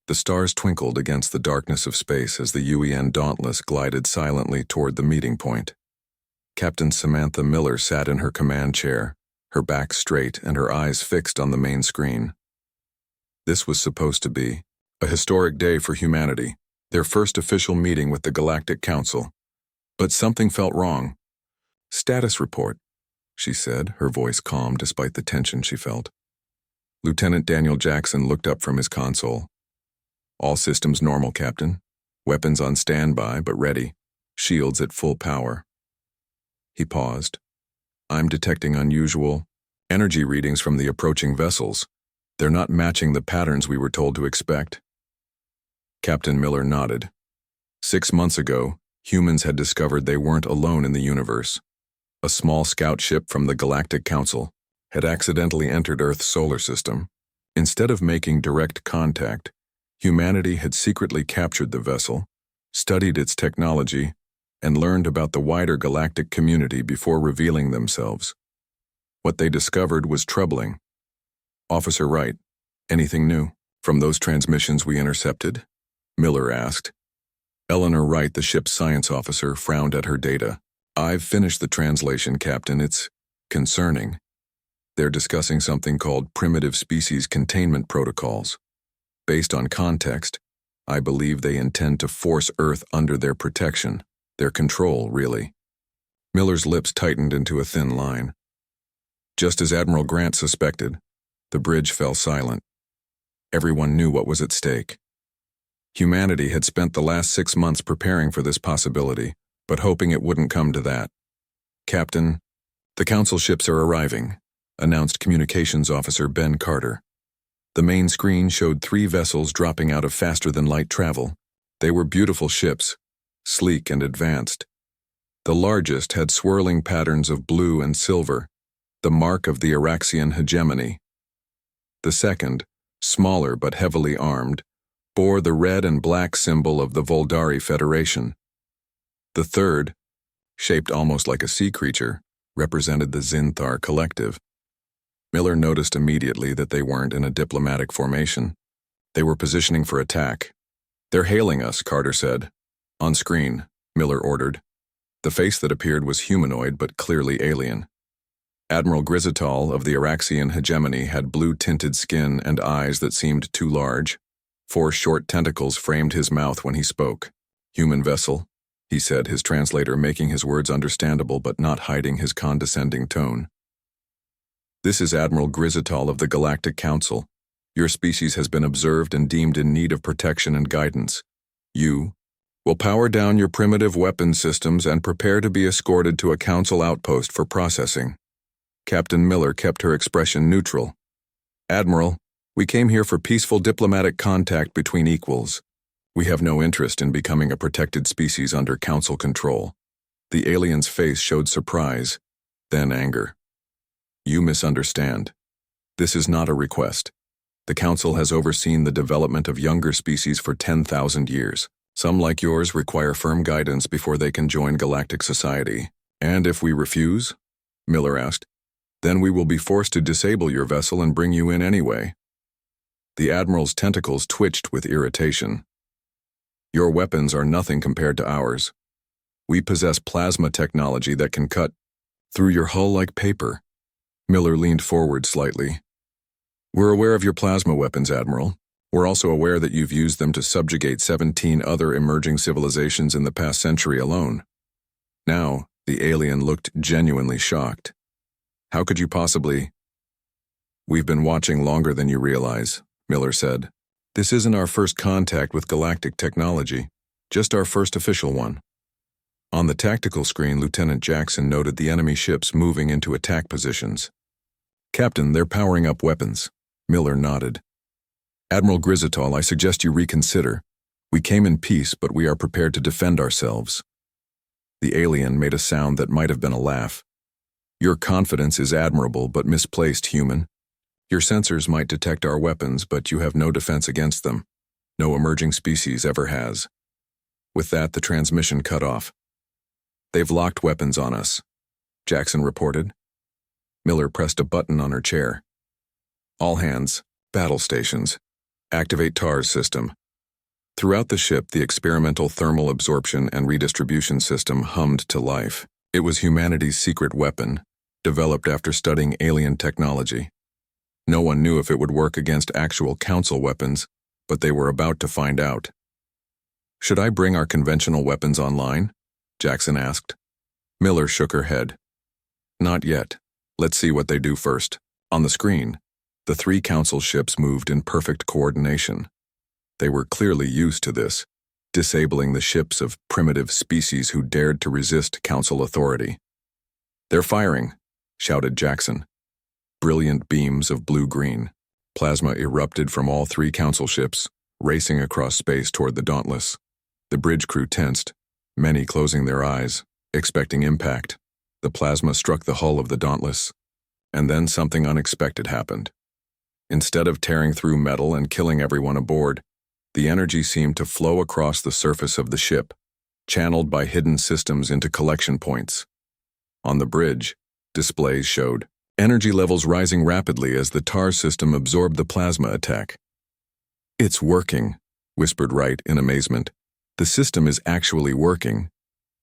The stars twinkled against the darkness of space as the UEN Dauntless glided silently toward the meeting point. Captain Samantha Miller sat in her command chair, her back straight and her eyes fixed on the main screen. This was supposed to be a historic day for humanity, their first official meeting with the Galactic Council. But something felt wrong. "Status report," she said, her voice calm despite the tension she felt. Lieutenant Daniel Jackson looked up from his console. "All systems normal, Captain. Weapons on standby, but ready. Shields at full power." He paused. "I'm detecting unusual energy readings from the approaching vessels. They're not matching the patterns we were told to expect." Captain Miller nodded. 6 months ago, humans had discovered they weren't alone in the universe. A small scout ship from the Galactic Council had accidentally entered Earth's solar system. Instead of making direct contact, humanity had secretly captured the vessel, studied its technology, and learned about the wider galactic community before revealing themselves. What they discovered was troubling. "Officer Wright, anything new from those transmissions we intercepted?" Miller asked. Eleanor Wright, the ship's science officer, frowned at her data. "I've finished the translation, Captain. It's concerning. They're discussing something called primitive species containment protocols. Based on context, I believe they intend to force Earth under their protection, their control, really." Miller's lips tightened into a thin line. Just as Admiral Grant suspected, the bridge fell silent. Everyone knew what was at stake. Humanity had spent the last 6 months preparing for this possibility, but hoping it wouldn't come to that. "Captain, the Council ships are arriving," announced Communications Officer Ben Carter. The main screen showed 3 vessels dropping out of faster-than-light travel. They were beautiful ships, sleek and advanced. The largest had swirling patterns of blue and silver, the mark of the Araxian hegemony. The second, smaller but heavily armed, bore the red and black symbol of the Voldari Federation. The third, shaped almost like a sea creature, represented the Zinthar Collective. Miller noticed immediately that they weren't in a diplomatic formation. They were positioning for attack. "They're hailing us," Carter said. "On screen," Miller ordered. The face that appeared was humanoid but clearly alien. Admiral Grizital of the Araxian hegemony had blue-tinted skin and eyes that seemed too large. 4 short tentacles framed his mouth when he spoke. "Human vessel," he said, his translator making his words understandable but not hiding his condescending tone. "This is Admiral Grizital of the Galactic Council. Your species has been observed and deemed in need of protection and guidance. You will power down your primitive weapon systems and prepare to be escorted to a Council outpost for processing." Captain Miller kept her expression neutral. "Admiral, we came here for peaceful diplomatic contact between equals. We have no interest in becoming a protected species under Council control." The alien's face showed surprise, then anger. "You misunderstand. This is not a request. The Council has overseen the development of younger species for 10,000 years. Some like yours require firm guidance before they can join galactic society. And if we refuse?" Miller asked. "Then we will be forced to disable your vessel and bring you in anyway." The Admiral's tentacles twitched with irritation. "Your weapons are nothing compared to ours. We possess plasma technology that can cut through your hull like paper." Miller leaned forward slightly. "We're aware of your plasma weapons, Admiral. We're also aware that you've used them to subjugate 17 other emerging civilizations in the past century alone." Now, the alien looked genuinely shocked. "How could you possibly—" "We've been watching longer than you realize," Miller said. "This isn't our first contact with galactic technology, just our first official one." On the tactical screen, Lieutenant Jackson noted the enemy ships moving into attack positions. "Captain, they're powering up weapons." Miller nodded. "Admiral Grizital, I suggest you reconsider. We came in peace, but we are prepared to defend ourselves." The alien made a sound that might have been a laugh. "Your confidence is admirable but misplaced, human. Your sensors might detect our weapons, but you have no defense against them. No emerging species ever has." With that, the transmission cut off. "They've locked weapons on us," Jackson reported. Miller pressed a button on her chair. "All hands, battle stations. Activate TARS system. Throughout the ship, the experimental thermal absorption and redistribution system hummed to life. It was humanity's secret weapon, developed after studying alien technology. No one knew if it would work against actual Council weapons, but they were about to find out. "Should I bring our conventional weapons online?" Jackson asked. Miller shook her head. "Not yet. Let's see what they do first." On the screen, the 3 Council ships moved in perfect coordination. They were clearly used to this, disabling the ships of primitive species who dared to resist Council authority. "They're firing," shouted Jackson. Brilliant beams of blue-green. Plasma erupted from all 3 Council ships, racing across space toward the Dauntless. The bridge crew tensed, many closing their eyes, expecting impact. The plasma struck the hull of the Dauntless, and then something unexpected happened. Instead of tearing through metal and killing everyone aboard, the energy seemed to flow across the surface of the ship, channeled by hidden systems into collection points. On the bridge, displays showed energy levels rising rapidly as the TAR system absorbed the plasma attack. "It's working," whispered Wright in amazement. "The system is actually working."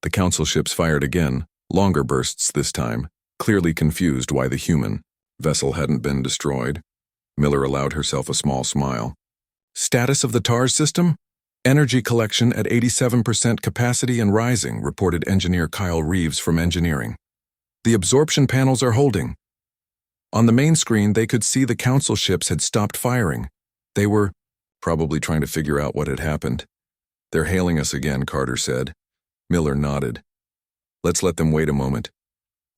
The Council ships fired again, longer bursts this time, clearly confused why the human vessel hadn't been destroyed. Miller allowed herself a small smile. "Status of the TAR system? Energy collection at 87% capacity and rising," reported engineer Kyle Reeves from engineering. "The absorption panels are holding." On the main screen, they could see the Council ships had stopped firing. They were probably trying to figure out what had happened. "They're hailing us again," Carter said. Miller nodded. "Let's let them wait a moment.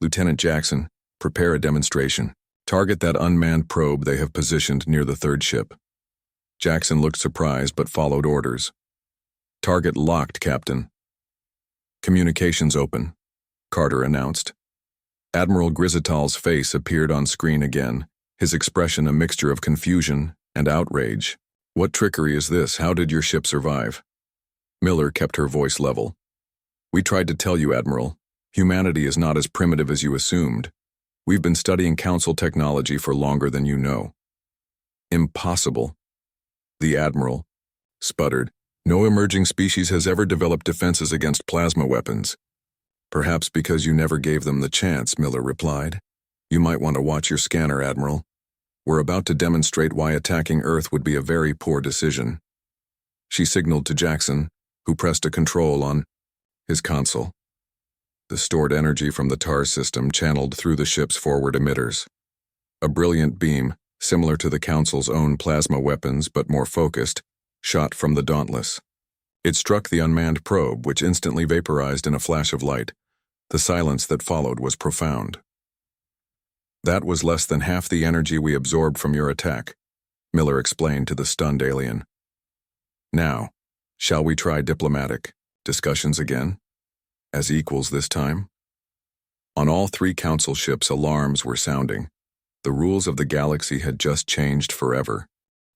Lieutenant Jackson, prepare a demonstration. Target that unmanned probe they have positioned near the 3rd ship." Jackson looked surprised but followed orders. "Target locked, Captain." "Communications open," Carter announced. Admiral Grizital's face appeared on screen again, his expression a mixture of confusion and outrage. "What trickery is this? How did your ship survive?" Miller kept her voice level. "We tried to tell you, Admiral. Humanity is not as primitive as you assumed. We've been studying Council technology for longer than you know." "Impossible." The Admiral sputtered. "No emerging species has ever developed defenses against plasma weapons." "Perhaps because you never gave them the chance," Miller replied. "You might want to watch your scanner, Admiral. We're about to demonstrate why attacking Earth would be a very poor decision." She signaled to Jackson, who pressed a control on his console. The stored energy from the TAR system channeled through the ship's forward emitters. A brilliant beam, similar to the Council's own plasma weapons but more focused, shot from the Dauntless. It struck the unmanned probe, which instantly vaporized in a flash of light. The silence that followed was profound. "That was less than half the energy we absorbed from your attack," Miller explained to the stunned alien. "Now, shall we try diplomatic discussions again? As equals this time?" On all 3 Council ships, alarms were sounding. The rules of the galaxy had just changed forever.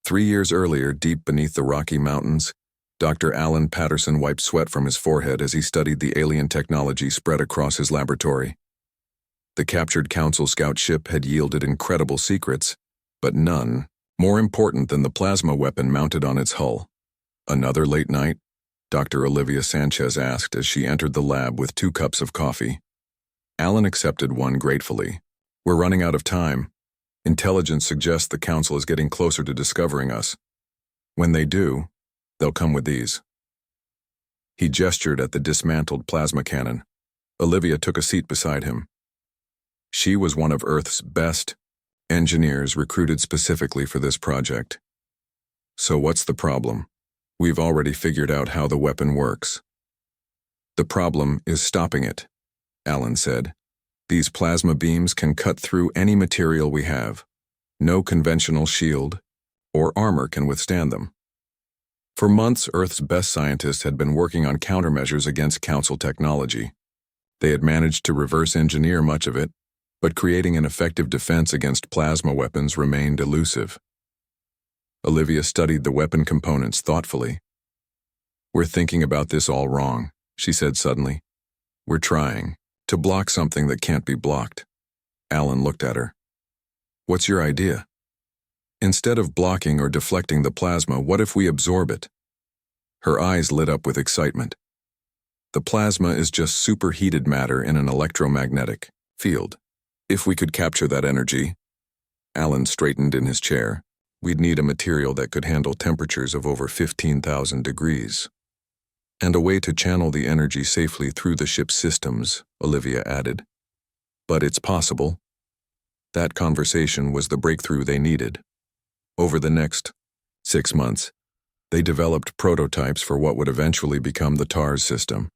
3 years earlier, deep beneath the Rocky Mountains, Dr. Alan Patterson wiped sweat from his forehead as he studied the alien technology spread across his laboratory. The captured Council scout ship had yielded incredible secrets, but none more important than the plasma weapon mounted on its hull. "Another late night?" Dr. Olivia Sanchez asked as she entered the lab with 2 cups of coffee. Alan accepted one gratefully. "We're running out of time. Intelligence suggests the Council is getting closer to discovering us. When they do, they'll come with these." He gestured at the dismantled plasma cannon. Olivia took a seat beside him. She was one of Earth's best engineers recruited specifically for this project. "So what's the problem? We've already figured out how the weapon works." "The problem is stopping it," Alan said. "These plasma beams can cut through any material we have. No conventional shield or armor can withstand them." For months, Earth's best scientists had been working on countermeasures against Council technology. They had managed to reverse engineer much of it, but creating an effective defense against plasma weapons remained elusive. Olivia studied the weapon components thoughtfully. "We're thinking about this all wrong," she said suddenly. "We're trying to block something that can't be blocked." Alan looked at her. "What's your idea?" "Instead of blocking or deflecting the plasma, what if we absorb it?" Her eyes lit up with excitement. The plasma is just superheated matter in an electromagnetic field. If we could capture that energy, Alan straightened in his chair, we'd need a material that could handle temperatures of over 15,000 degrees. And a way to channel the energy safely through the ship's systems, Olivia added. But it's possible. That conversation was the breakthrough they needed. Over the next 6 months, they developed prototypes for what would eventually become the TARS system.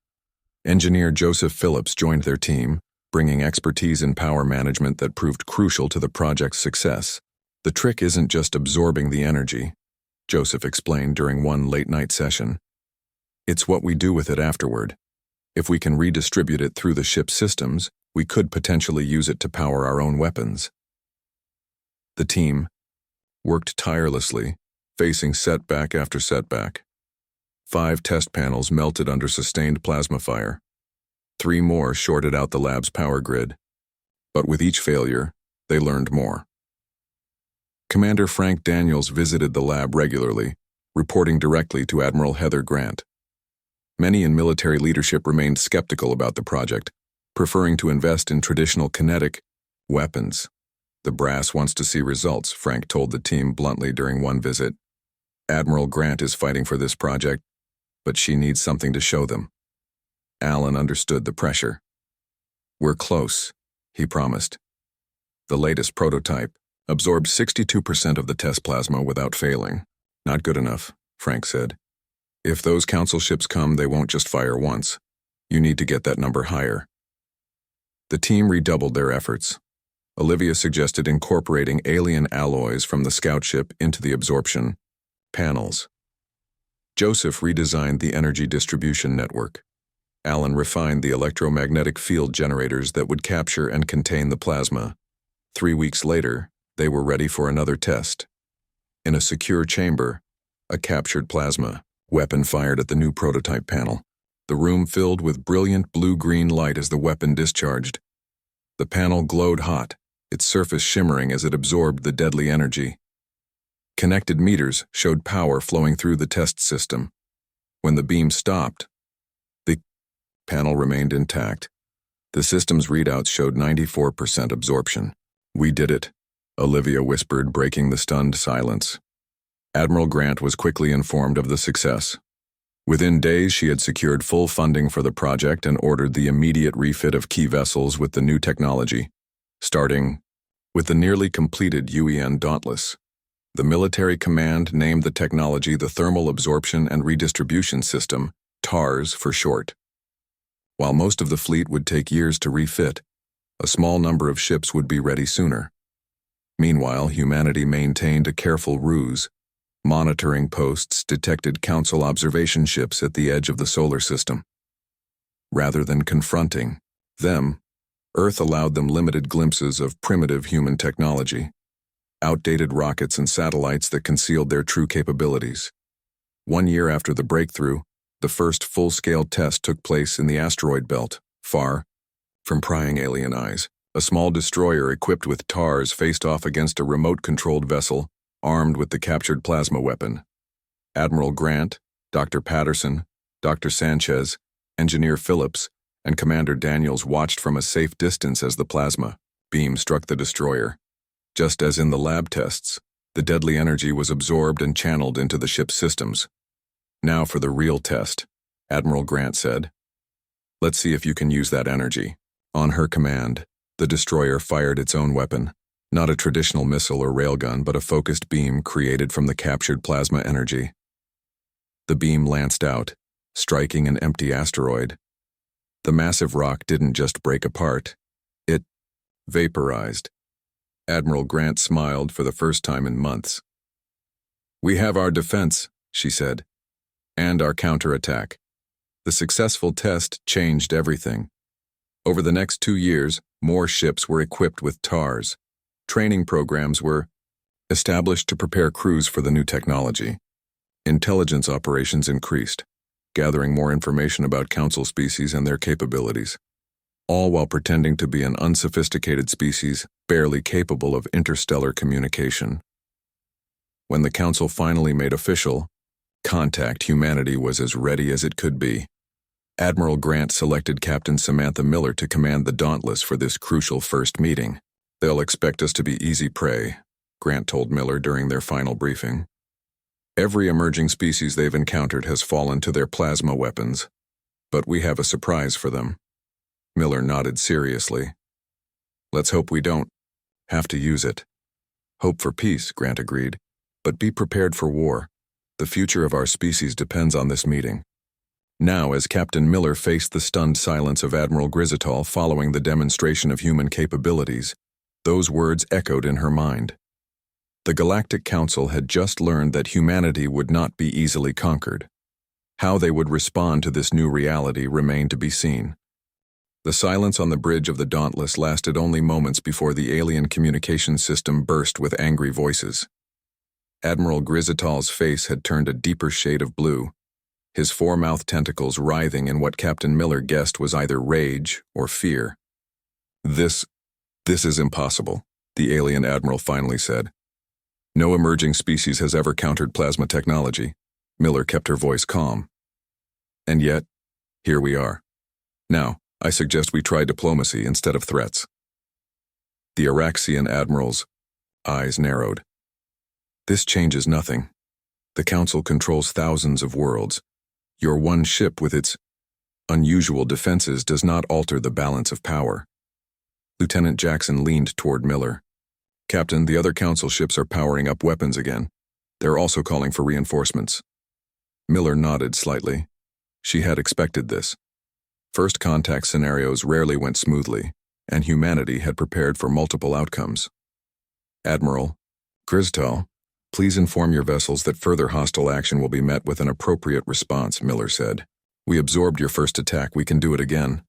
Engineer Joseph Phillips joined their team, bringing expertise in power management that proved crucial to the project's success. The trick isn't just absorbing the energy, Joseph explained during one late-night session. It's what we do with it afterward. If we can redistribute it through the ship's systems, we could potentially use it to power our own weapons. The team worked tirelessly, facing setback after setback. 5 test panels melted under sustained plasma fire. 3 more shorted out the lab's power grid. But with each failure, they learned more. Commander Frank Daniels visited the lab regularly, reporting directly to Admiral Heather Grant. Many in military leadership remained skeptical about the project, preferring to invest in traditional kinetic weapons. The brass wants to see results, Frank told the team bluntly during one visit. Admiral Grant is fighting for this project, but she needs something to show them. Alan understood the pressure. We're close, he promised. The latest prototype absorbed 62% of the test plasma without failing. Not good enough, Frank said. If those council ships come, they won't just fire once. You need to get that number higher. The team redoubled their efforts. Olivia suggested incorporating alien alloys from the scout ship into the absorption panels. Joseph redesigned the energy distribution network. Alan refined the electromagnetic field generators that would capture and contain the plasma. 3 weeks later, they were ready for another test. In a secure chamber, a captured plasma weapon fired at the new prototype panel. The room filled with brilliant blue-green light as the weapon discharged. The panel glowed hot, its surface shimmering as it absorbed the deadly energy. Connected meters showed power flowing through the test system. When the beam stopped, the panel remained intact. The system's readouts showed 94% absorption. We did it, Olivia whispered, breaking the stunned silence. Admiral Grant was quickly informed of the success. Within days, she had secured full funding for the project and ordered the immediate refit of key vessels with the new technology, starting with the nearly completed UEN Dauntless. The military command named the technology the Thermal Absorption and Redistribution System, TARS for short. While most of the fleet would take years to refit, a small number of ships would be ready sooner. Meanwhile, humanity maintained a careful ruse. Monitoring posts detected Council observation ships at the edge of the solar system. Rather than confronting them, Earth allowed them limited glimpses of primitive human technology, outdated rockets and satellites that concealed their true capabilities. 1 year after the breakthrough, the first full-scale test took place in the asteroid belt, far from prying alien eyes. A small destroyer equipped with TARS faced off against a remote-controlled vessel armed with the captured plasma weapon. Admiral Grant, Dr. Patterson, Dr. Sanchez, Engineer Phillips, and Commander Daniels watched from a safe distance as the plasma beam struck the destroyer. Just as in the lab tests, the deadly energy was absorbed and channeled into the ship's systems. Now for the real test, Admiral Grant said. Let's see if you can use that energy. On her command, the destroyer fired its own weapon. Not a traditional missile or railgun, but a focused beam created from the captured plasma energy. The beam lanced out, striking an empty asteroid. The massive rock didn't just break apart. It vaporized. Admiral Grant smiled for the first time in months. We have our defense, she said, and our counterattack. The successful test changed everything. Over the next 2 years, more ships were equipped with TARS. Training programs were established to prepare crews for the new technology. Intelligence operations increased, gathering more information about Council species and their capabilities, all while pretending to be an unsophisticated species barely capable of interstellar communication. When the Council finally made official Contact humanity was as ready as it could be. Admiral Grant selected Captain Samantha Miller to command the Dauntless for this crucial first meeting. "They'll expect us to be easy prey," Grant told Miller during their final briefing. "Every emerging species they've encountered has fallen to their plasma weapons, but we have a surprise for them." Miller nodded seriously. "Let's hope we don't have to use it." "Hope for peace," Grant agreed, "but be prepared for war. The future of our species depends on this meeting." Now, as Captain Miller faced the stunned silence of Admiral Grisitol following the demonstration of human capabilities, those words echoed in her mind. The Galactic Council had just learned that humanity would not be easily conquered. How they would respond to this new reality remained to be seen. The silence on the bridge of the Dauntless lasted only moments before the alien communication system burst with angry voices. Admiral Grisitol's face had turned a deeper shade of blue, his four-mouthed tentacles writhing in what Captain Miller guessed was either rage or fear. This is impossible," the alien admiral finally said. "No emerging species has ever countered plasma technology." Miller kept her voice calm. "And yet, here we are. Now, I suggest we try diplomacy instead of threats." The Araxian admiral's eyes narrowed. "This changes nothing. The Council controls thousands of worlds. Your one ship with its unusual defenses does not alter the balance of power." Lieutenant Jackson leaned toward Miller. "Captain, the other Council ships are powering up weapons again. They're also calling for reinforcements." Miller nodded slightly. She had expected this. First contact scenarios rarely went smoothly, and humanity had prepared for multiple outcomes. "Admiral Grisitol, please inform your vessels that further hostile action will be met with an appropriate response," Miller said. "We absorbed your first attack. We can do it again."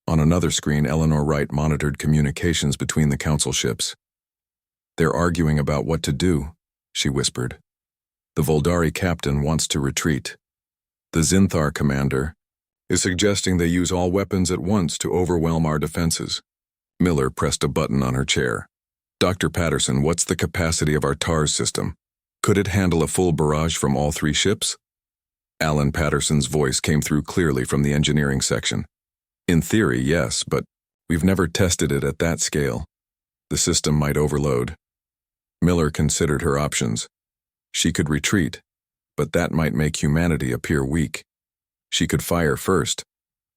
On another screen, Eleanor Wright monitored communications between the Council ships. "They're arguing about what to do," she whispered. "The Voldari captain wants to retreat. The Zinthar commander is suggesting they use all weapons at once to overwhelm our defenses." Miller pressed a button on her chair. "Dr. Patterson, what's the capacity of our TARS system? Could it handle a full barrage from all three ships?" Alan Patterson's voice came through clearly from the engineering section. "In theory, yes, but we've never tested it at that scale. The system might overload." Miller considered her options. She could retreat, but that might make humanity appear weak. She could fire first,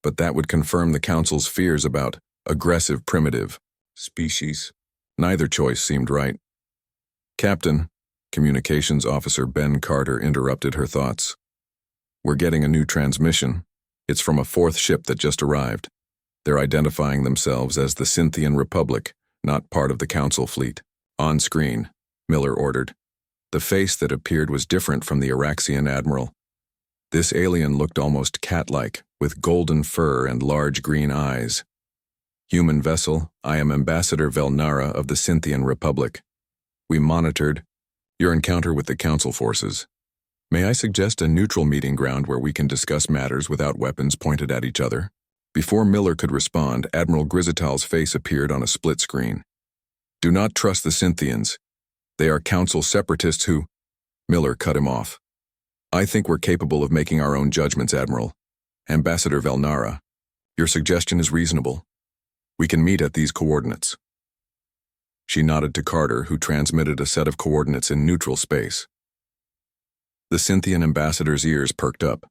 but that would confirm the Council's fears about aggressive primitive species. Neither choice seemed right. "Captain," Communications Officer Ben Carter interrupted her thoughts. "We're getting a new transmission. It's from a fourth ship that just arrived. They're identifying themselves as the Scythian Republic, not part of the Council fleet." "On screen," Miller ordered. The face that appeared was different from the Araxian admiral. This alien looked almost cat-like, with golden fur and large green eyes. "Human vessel, I am Ambassador Velnara of the Scythian Republic. We monitored your encounter with the Council forces. May I suggest a neutral meeting ground where we can discuss matters without weapons pointed at each other?" Before Miller could respond, Admiral Grisitol's face appeared on a split screen. "Do not trust the Scythians. They are Council separatists who—" Miller cut him off. "I think we're capable of making our own judgments, Admiral. Ambassador Velnara, your suggestion is reasonable. We can meet at these coordinates." She nodded to Carter, who transmitted a set of coordinates in neutral space. The Scythian ambassador's ears perked up.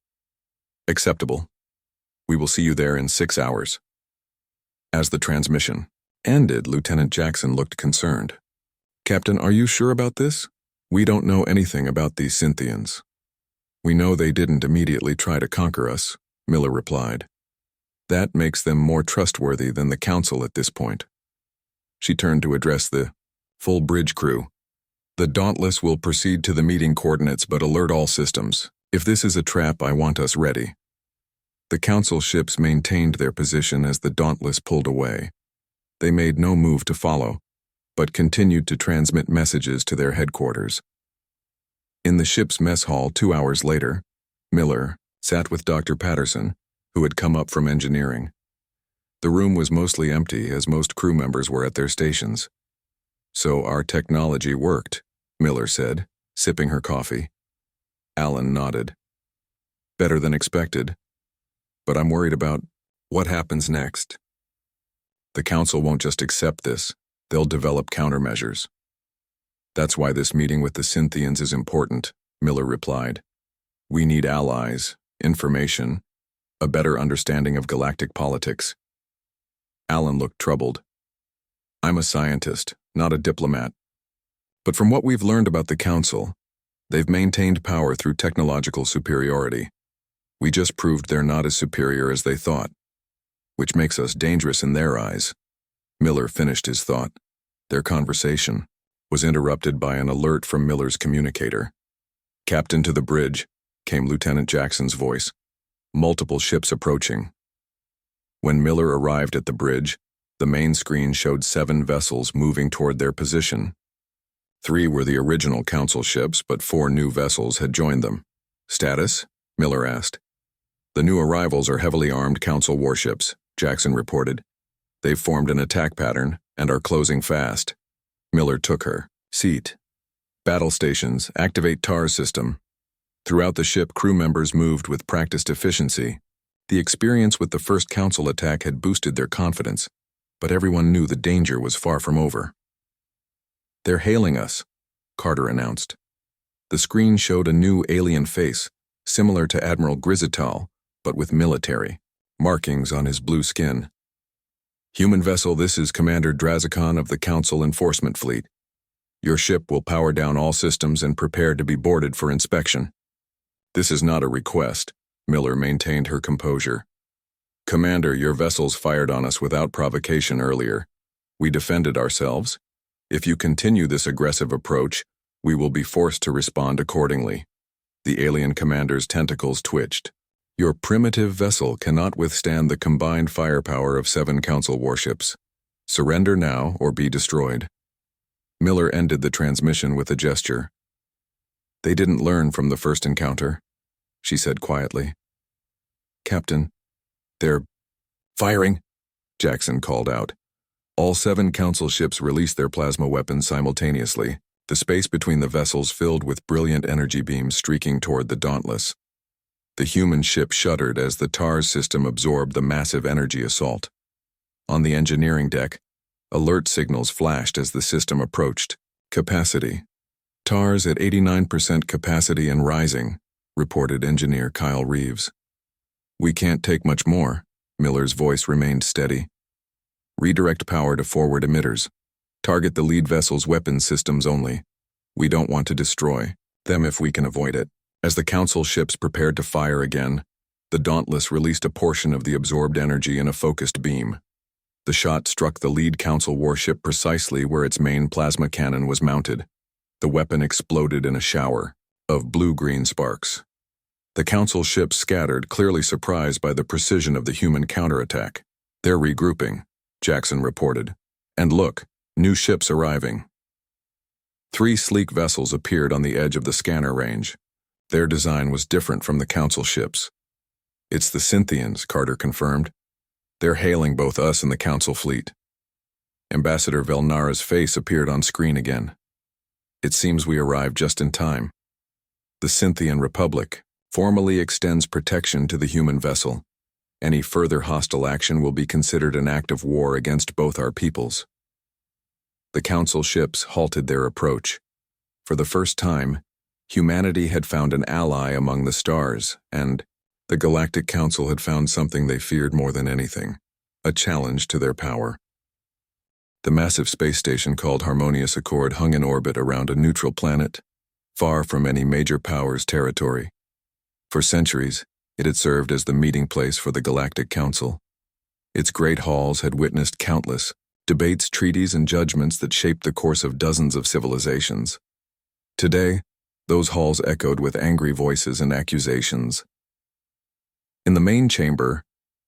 "Acceptable. We will see you there in 6 hours." As the transmission ended, Lieutenant Jackson looked concerned. "Captain, are you sure about this? We don't know anything about these Scythians." "We know they didn't immediately try to conquer us," Miller replied. "That makes them more trustworthy than the Council at this point." She turned to address the full bridge crew. "The Dauntless will proceed to the meeting coordinates but alert all systems. If this is a trap, I want us ready." The Council ships maintained their position as the Dauntless pulled away. They made no move to follow, but continued to transmit messages to their headquarters. In the ship's mess hall 2 hours later, Miller sat with Dr. Patterson, who had come up from engineering. The room was mostly empty, as most crew members were at their stations. "So our technology worked," Miller said, sipping her coffee. Alan nodded. Better than expected. But I'm worried about what happens next. The Council won't just accept this, they'll develop countermeasures. That's why this meeting with the Cynthians is important, Miller replied. We need allies, information, a better understanding of galactic politics. Alan looked troubled. I'm a scientist, not a diplomat. But from what we've learned about the Council, they've maintained power through technological superiority. We just proved they're not as superior as they thought, which makes us dangerous in their eyes. Miller finished his thought. Their conversation was interrupted by an alert from Miller's communicator. Captain to the bridge, came Lieutenant Jackson's voice. Multiple ships approaching. When Miller arrived at the bridge, the main screen showed 7 vessels moving toward their position. 3 were the original Council ships, but 4 new vessels had joined them. Status? Miller asked. The new arrivals are heavily armed Council warships, Jackson reported. They've formed an attack pattern and are closing fast. Miller took her seat. Battle stations, activate TAR system. Throughout the ship, crew members moved with practiced efficiency. The experience with the first Council attack had boosted their confidence, but everyone knew the danger was far from over. They're hailing us, Carter announced. The screen showed a new alien face, similar to Admiral Grizital, but with military markings on his blue skin. Human vessel, this is Commander Drazikon of the Council Enforcement Fleet. Your ship will power down all systems and prepare to be boarded for inspection. This is not a request. Miller maintained her composure. Commander, your vessels fired on us without provocation earlier. We defended ourselves. If you continue this aggressive approach, we will be forced to respond accordingly. The alien commander's tentacles twitched. Your primitive vessel cannot withstand the combined firepower of 7 Council warships. Surrender now or be destroyed. Miller ended the transmission with a gesture. They didn't learn from the first encounter, she said quietly. Captain, they're firing, Jackson called out. All 7 Council ships released their plasma weapons simultaneously, the space between the vessels filled with brilliant energy beams streaking toward the Dauntless. The human ship shuddered as the TARS system absorbed the massive energy assault. On the engineering deck, alert signals flashed as the system approached. Capacity. TARS at 89% capacity and rising, reported engineer Kyle Reeves. We can't take much more, Miller's voice remained steady. Redirect power to forward emitters. Target the lead vessel's weapons systems only. We don't want to destroy them if we can avoid it. As the Council ships prepared to fire again, the Dauntless released a portion of the absorbed energy in a focused beam. The shot struck the lead Council warship precisely where its main plasma cannon was mounted. The weapon exploded in a shower of blue-green sparks. The Council ships scattered, clearly surprised by the precision of the human counterattack. They're regrouping, Jackson reported. And look, new ships arriving. 3 sleek vessels appeared on the edge of the scanner range. Their design was different from the Council ships. It's the Cynthians, Carter confirmed. They're hailing both us and the Council fleet. Ambassador Velnara's face appeared on screen again. It seems we arrived just in time. The Cynthian Republic formally extends protection to the human vessel. Any further hostile action will be considered an act of war against both our peoples. The Council ships halted their approach. For the first time, humanity had found an ally among the stars, and the Galactic Council had found something they feared more than anything, a challenge to their power. The massive space station called Harmonious Accord hung in orbit around a neutral planet, far from any major power's territory. For centuries, it had served as the meeting place for the Galactic Council. Its great halls had witnessed countless debates, treaties, and judgments that shaped the course of dozens of civilizations. Today, those halls echoed with angry voices and accusations. In the main chamber,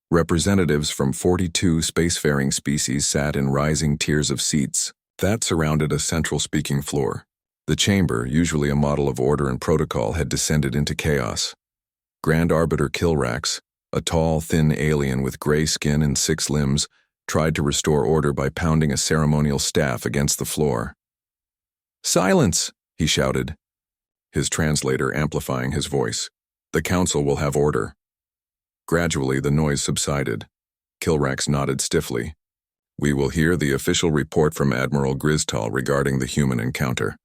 representatives from 42 spacefaring species sat in rising tiers of seats that surrounded a central speaking floor. The chamber, usually a model of order and protocol, had descended into chaos. Grand Arbiter Kilrax, a tall, thin alien with gray skin and 6 limbs, tried to restore order by pounding a ceremonial staff against the floor. "Silence!" he shouted. his translator amplifying his voice. "The council will have order." Gradually, the noise subsided. Kilrax nodded stiffly. "We will hear the official report from Admiral Gristal regarding the human encounter."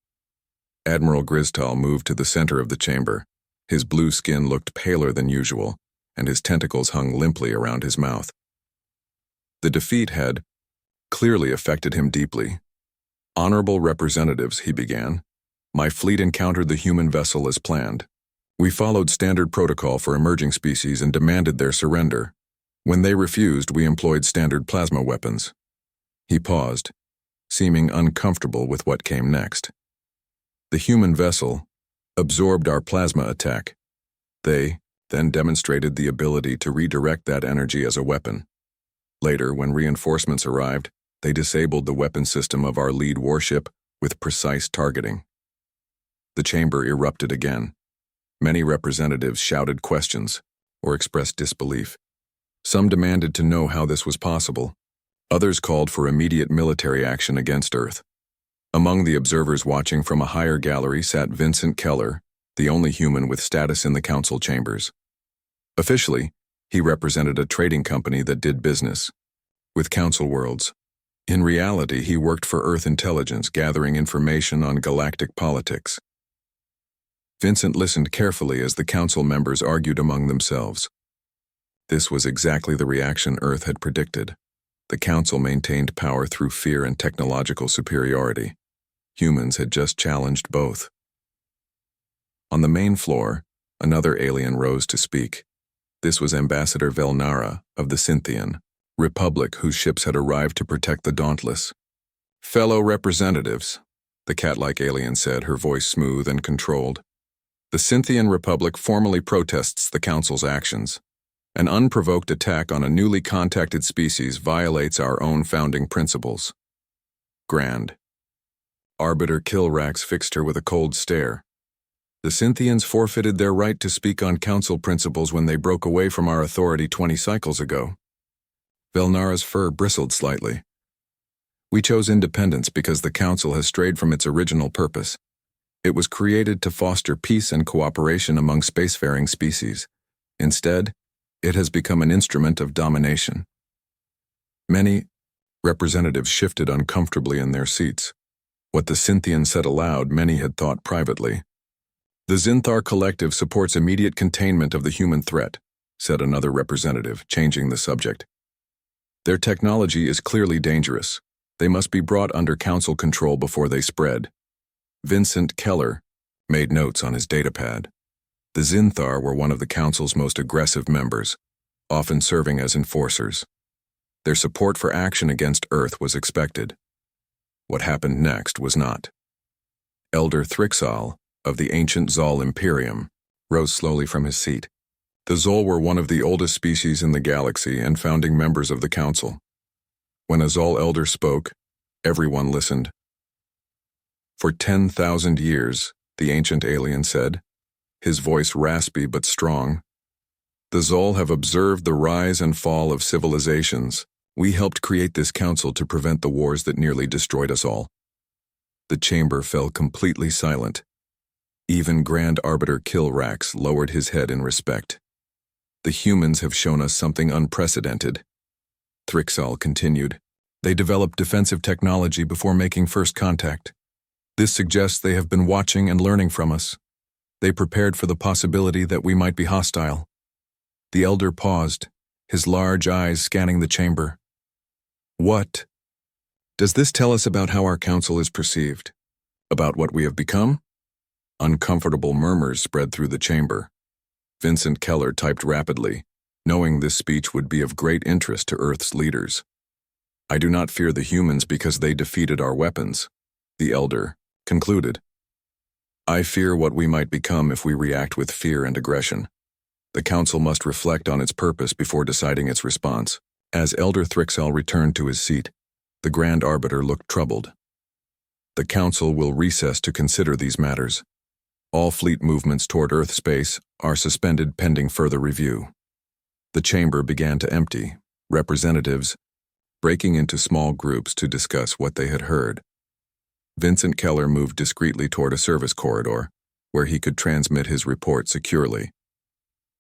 Admiral Gristal moved to the center of the chamber. His blue skin looked paler than usual, and his tentacles hung limply around his mouth. The defeat had clearly affected him deeply. "Honorable representatives," he began, "my fleet encountered the human vessel as planned. We followed standard protocol for emerging species and demanded their surrender. When they refused, we employed standard plasma weapons." He paused, seeming uncomfortable with what came next. "The human vessel absorbed our plasma attack. They then demonstrated the ability to redirect that energy as a weapon. Later, when reinforcements arrived, they disabled the weapon system of our lead warship with precise targeting." The chamber erupted again. Many representatives shouted questions or expressed disbelief. Some demanded to know how this was possible. Others called for immediate military action against Earth. Among the observers watching from a higher gallery sat Vincent Keller, the only human with status in the council chambers. Officially, he represented a trading company that did business with council worlds. In reality, he worked for Earth intelligence, gathering information on galactic politics. Vincent listened carefully as the council members argued among themselves. This was exactly the reaction Earth had predicted. The council maintained power through fear and technological superiority. Humans had just challenged both. On the main floor, another alien rose to speak. This was Ambassador Velnara of the Cynthian Republic, whose ships had arrived to protect the Dauntless. "Fellow representatives," the cat-like alien said, her voice smooth and controlled. "The Cynthian Republic formally protests the Council's actions. An unprovoked attack on a newly contacted species violates our own founding principles." Grand Arbiter Kilrax fixed her with a cold stare. "The Cynthians forfeited their right to speak on Council principles when they broke away from our authority 20 cycles ago." Velnara's fur bristled slightly. "We chose independence because the Council has strayed from its original purpose. It was created to foster peace and cooperation among spacefaring species. Instead, it has become an instrument of domination." Many representatives shifted uncomfortably in their seats. What the Cynthian said aloud, many had thought privately. "The Zinthar Collective supports immediate containment of the human threat," said another representative, changing the subject. "Their technology is clearly dangerous. They must be brought under Council control before they spread." Vincent Keller made notes on his datapad. The Zinthar were one of the Council's most aggressive members, often serving as enforcers. Their support for action against Earth was expected. What happened next was not. Elder Thrixal, of the ancient Zol Imperium, rose slowly from his seat. The Zol were one of the oldest species in the galaxy and founding members of the Council. When a Zol elder spoke, everyone listened. "For 10,000 years, the ancient alien said, his voice raspy but strong, "the Zol have observed the rise and fall of civilizations. We helped create this council to prevent the wars that nearly destroyed us all." The chamber fell completely silent. Even Grand Arbiter Kilrax lowered his head in respect. "The humans have shown us something unprecedented," Thrixal continued. "They developed defensive technology before making first contact. This suggests they have been watching and learning from us. They prepared for the possibility that we might be hostile." The elder paused, his large eyes scanning the chamber. "What does this tell us about how our council is perceived? About what we have become?" Uncomfortable murmurs spread through the chamber. Vincent Keller typed rapidly, knowing this speech would be of great interest to Earth's leaders. "I do not fear the humans because they defeated our weapons," the elder concluded. "I fear what we might become if we react with fear and aggression. The Council must reflect on its purpose before deciding its response." As Elder Thrixal returned to his seat, the Grand Arbiter looked troubled. "The Council will recess to consider these matters. All fleet movements toward Earth space are suspended pending further review." The chamber began to empty, representatives breaking into small groups to discuss what they had heard. Vincent Keller moved discreetly toward a service corridor, where he could transmit his report securely.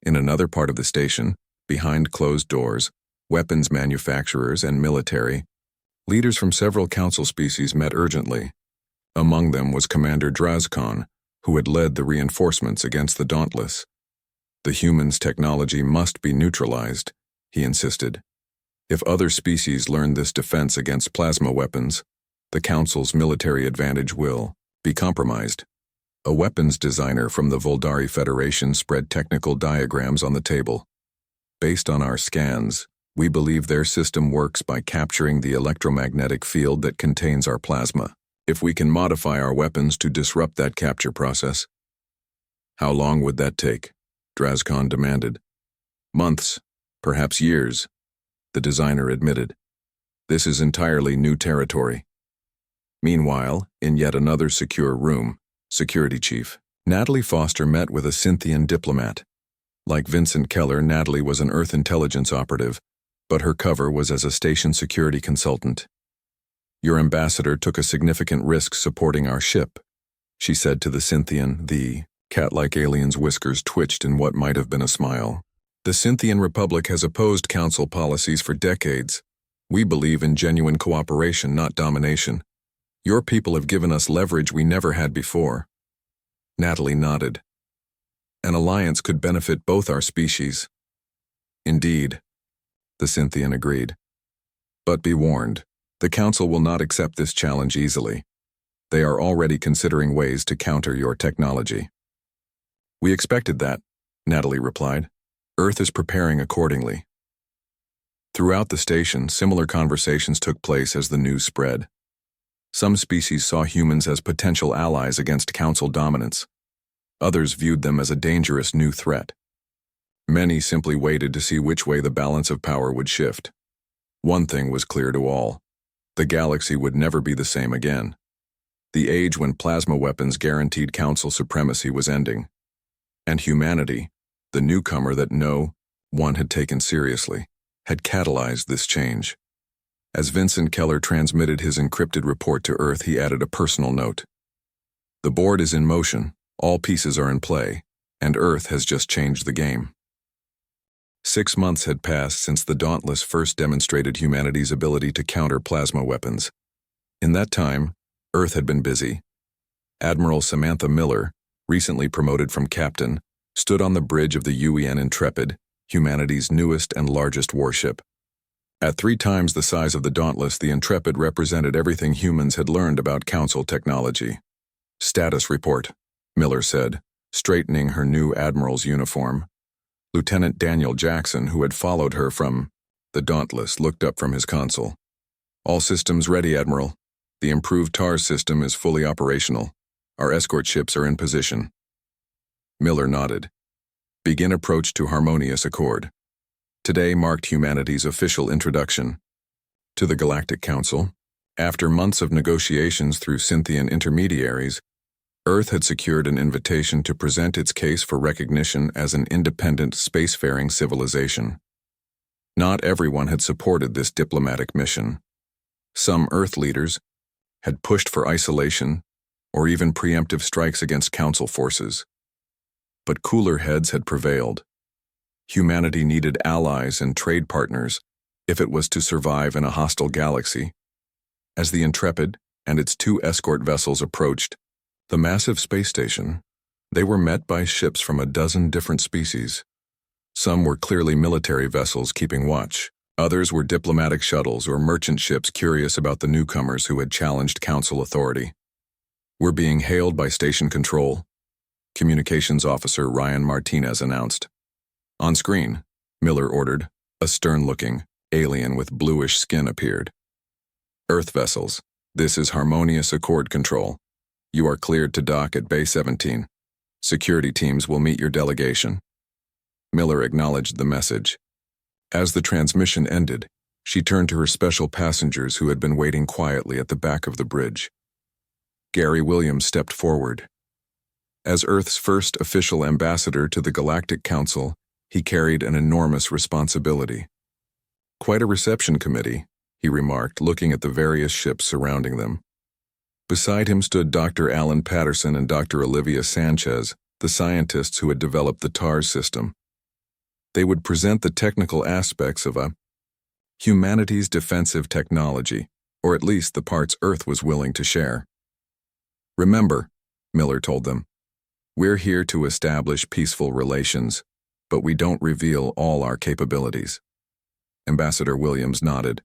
In another part of the station, behind closed doors, weapons manufacturers and military leaders from several council species met urgently. Among them was Commander Drazkon, who had led the reinforcements against the Dauntless. The humans' technology must be neutralized, he insisted. If other species learn this defense against plasma weapons, the Council's military advantage will be compromised. A weapons designer from the Voldari Federation spread technical diagrams on the table. Based on our scans, we believe their system works by capturing the electromagnetic field that contains our plasma. If we can modify our weapons to disrupt that capture process. How long would that take? Drazkon demanded. Months, perhaps years, the designer admitted. This is entirely new territory. Meanwhile, in yet another secure room, Security Chief Natalie Foster met with a Cynthian diplomat. Like Vincent Keller, Natalie was an Earth intelligence operative, but her cover was as a station security consultant. Your ambassador took a significant risk supporting our ship, she said to the Cynthian. The cat-like alien's whiskers twitched in what might have been a smile. The Cynthian Republic has opposed Council policies for decades. We believe in genuine cooperation, not domination. Your people have given us leverage we never had before. Natalie nodded. An alliance could benefit both our species. Indeed, the Cynthian agreed. But be warned, the Council will not accept this challenge easily. They are already considering ways to counter your technology. We expected that, Natalie replied. Earth is preparing accordingly. Throughout the station, similar conversations took place as the news spread. Some species saw humans as potential allies against Council dominance. Others viewed them as a dangerous new threat. Many simply waited to see which way the balance of power would shift. One thing was clear to all. The galaxy would never be the same again. The age when plasma weapons guaranteed Council supremacy was ending. And humanity, the newcomer that no one had taken seriously, had catalyzed this change. As Vincent Keller transmitted his encrypted report to Earth, he added a personal note. The board is in motion, all pieces are in play, and Earth has just changed the game. 6 months had passed since the Dauntless first demonstrated humanity's ability to counter plasma weapons. In that time, Earth had been busy. Admiral Samantha Miller, recently promoted from captain, stood on the bridge of the UEN Intrepid, humanity's newest and largest warship. At 3 times the size of the Dauntless, the Intrepid represented everything humans had learned about Council technology. Status report, Miller said, straightening her new admiral's uniform. Lieutenant Daniel Jackson, who had followed her from the Dauntless, looked up from his console. All systems ready, Admiral. The improved TARS system is fully operational. Our escort ships are in position. Miller nodded. Begin approach to harmonious accord. Today marked humanity's official introduction to the Galactic Council. After months of negotiations through Cynthian intermediaries, Earth had secured an invitation to present its case for recognition as an independent spacefaring civilization. Not everyone had supported this diplomatic mission. Some Earth leaders had pushed for isolation or even preemptive strikes against Council forces. But cooler heads had prevailed. Humanity needed allies and trade partners if it was to survive in a hostile galaxy. As the Intrepid and its 2 escort vessels approached the massive space station, they were met by ships from a dozen different species. Some were clearly military vessels keeping watch. Others were diplomatic shuttles or merchant ships curious about the newcomers who had challenged Council authority. We're being hailed by Station Control, Communications Officer Ryan Martinez announced. On screen, Miller ordered. A stern-looking alien with bluish skin appeared. Earth vessels, this is Harmonious Accord Control. You are cleared to dock at Bay 17. Security teams will meet your delegation. Miller acknowledged the message. As the transmission ended, she turned to her special passengers who had been waiting quietly at the back of the bridge. Gary Williams stepped forward. As Earth's first official ambassador to the Galactic Council, he carried an enormous responsibility. Quite a reception committee, he remarked, looking at the various ships surrounding them. Beside him stood Dr. Alan Patterson and Dr. Olivia Sanchez, the scientists who had developed the TARS system. They would present the technical aspects of humanity's defensive technology, or at least the parts Earth was willing to share. Remember, Miller told them, we're here to establish peaceful relations, but we don't reveal all our capabilities. Ambassador Williams nodded.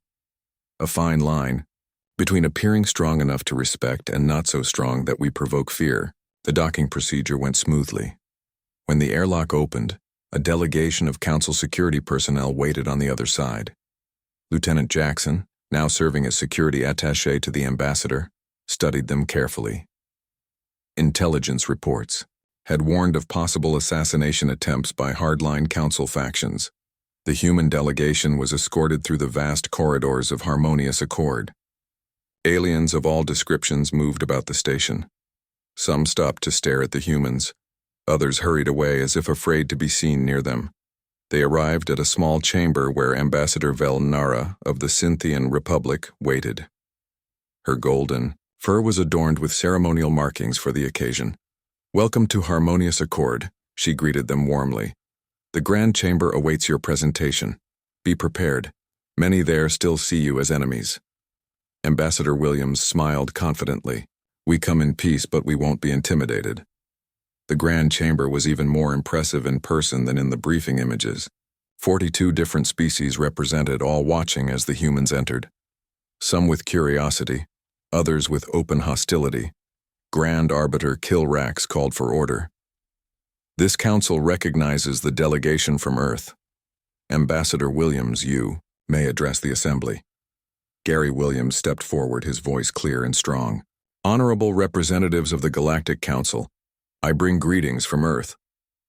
A fine line between appearing strong enough to respect and not so strong that we provoke fear. The docking procedure went smoothly. When the airlock opened, a delegation of Council security personnel waited on the other side. Lieutenant Jackson, now serving as security attaché to the ambassador, studied them carefully. Intelligence reports had warned of possible assassination attempts by hardline Council factions. The human delegation was escorted through the vast corridors of harmonious accord. Aliens of all descriptions moved about the station. Some stopped to stare at the humans. Others hurried away as if afraid to be seen near them. They arrived at a small chamber where Ambassador Vel Nara of the Scythian Republic waited. Her golden fur was adorned with ceremonial markings for the occasion. "Welcome to Harmonious Accord," she greeted them warmly. "The Grand Chamber awaits your presentation. Be prepared. Many there still see you as enemies." Ambassador Williams smiled confidently. "We come in peace, but we won't be intimidated." The Grand Chamber was even more impressive in person than in the briefing images. 42 different species represented, all watching as the humans entered. Some with curiosity, others with open hostility. Grand Arbiter Kilrax called for order. "This council recognizes the delegation from Earth. Ambassador Williams, you may address the assembly." Gary Williams stepped forward, his voice clear and strong. "Honorable representatives of the Galactic Council, I bring greetings from Earth.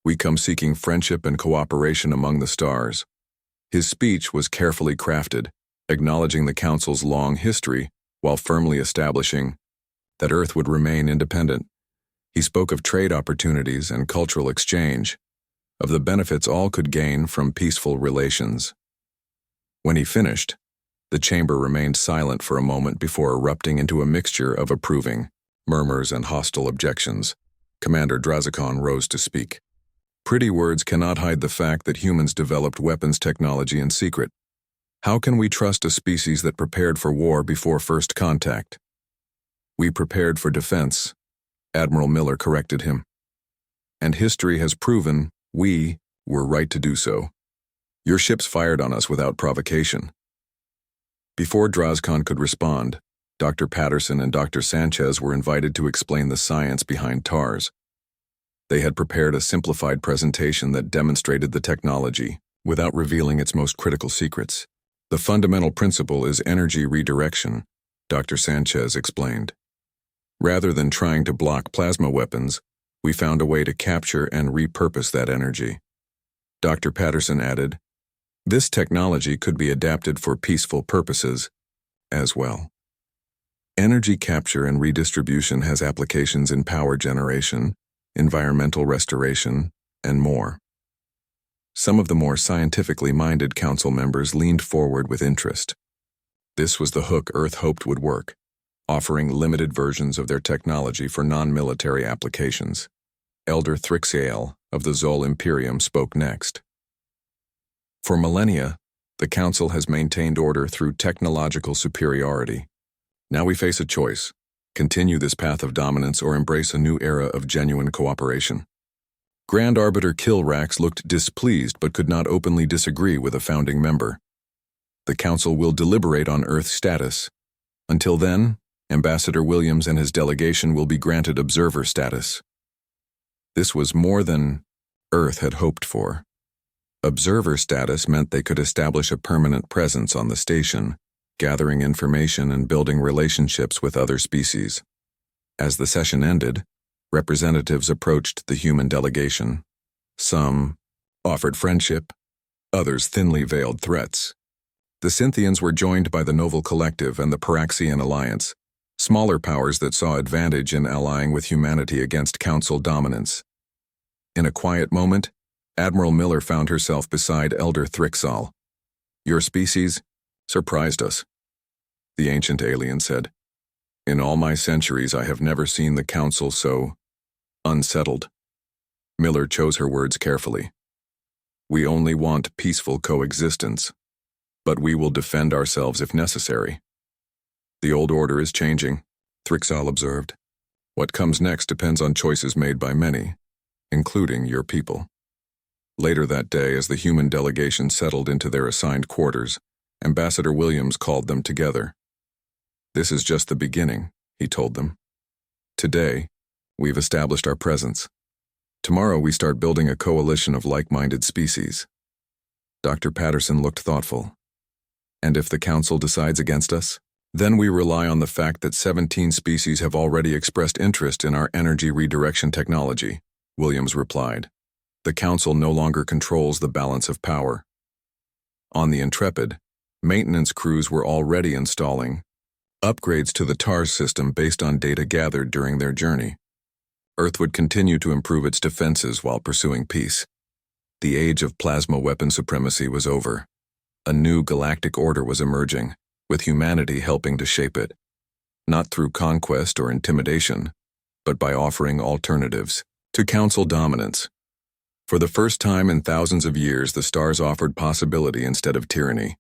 We come seeking friendship and cooperation among the stars." His speech was carefully crafted, acknowledging the Council's long history while firmly establishing that Earth would remain independent. He spoke of trade opportunities and cultural exchange, of the benefits all could gain from peaceful relations. When he finished, the chamber remained silent for a moment before erupting into a mixture of approving murmurs and hostile objections. Commander Drazikon rose to speak. "Pretty words cannot hide the fact that humans developed weapons technology in secret. How can we trust a species that prepared for war before first contact?" "We prepared for defense," Admiral Miller corrected him. "And history has proven we were right to do so. Your ships fired on us without provocation." Before Drazikon could respond, Dr. Patterson and Dr. Sanchez were invited to explain the science behind TARS. They had prepared a simplified presentation that demonstrated the technology without revealing its most critical secrets. "The fundamental principle is energy redirection," Dr. Sanchez explained. "Rather than trying to block plasma weapons, we found a way to capture and repurpose that energy." Dr. Patterson added, "This technology could be adapted for peaceful purposes as well. Energy capture and redistribution has applications in power generation, environmental restoration, and more." Some of the more scientifically minded council members leaned forward with interest. This was the hook Earth hoped would work, offering limited versions of their technology for non-military applications. Elder Thrixael of the Zol Imperium spoke next. "For millennia, the Council has maintained order through technological superiority. Now we face a choice: continue this path of dominance or embrace a new era of genuine cooperation." Grand Arbiter Kilrax looked displeased but could not openly disagree with a founding member. "The Council will deliberate on Earth's status. Until then, Ambassador Williams and his delegation will be granted observer status." This was more than Earth had hoped for. Observer status meant they could establish a permanent presence on the station, gathering information and building relationships with other species. As the session ended, representatives approached the human delegation. Some offered friendship, others thinly veiled threats. The Scythians were joined by the Novel Collective and the Paraxian Alliance, smaller powers that saw advantage in allying with humanity against Council dominance. In a quiet moment, Admiral Miller found herself beside Elder Thrixal. "Your species surprised us," the ancient alien said. In all my centuries, I have never seen the Council so unsettled. Miller chose her words carefully. We only want peaceful coexistence, but we will defend ourselves if necessary. The old order is changing, Thrixal observed. What comes next depends on choices made by many, including your people. Later that day, as the human delegation settled into their assigned quarters, Ambassador Williams called them together. This is just the beginning, he told them. Today, we've established our presence. Tomorrow we start building a coalition of like-minded species. Dr. Patterson looked thoughtful. And if the Council decides against us? Then we rely on the fact that 17 species have already expressed interest in our energy redirection technology, Williams replied. The Council no longer controls the balance of power. On the Intrepid, maintenance crews were already installing upgrades to the TARS system based on data gathered during their journey. Earth would continue to improve its defenses while pursuing peace. The age of plasma weapon supremacy was over. A new galactic order was emerging, with humanity helping to shape it. Not through conquest or intimidation, but by offering alternatives to Council dominance. For the first time in thousands of years, the stars offered possibility instead of tyranny.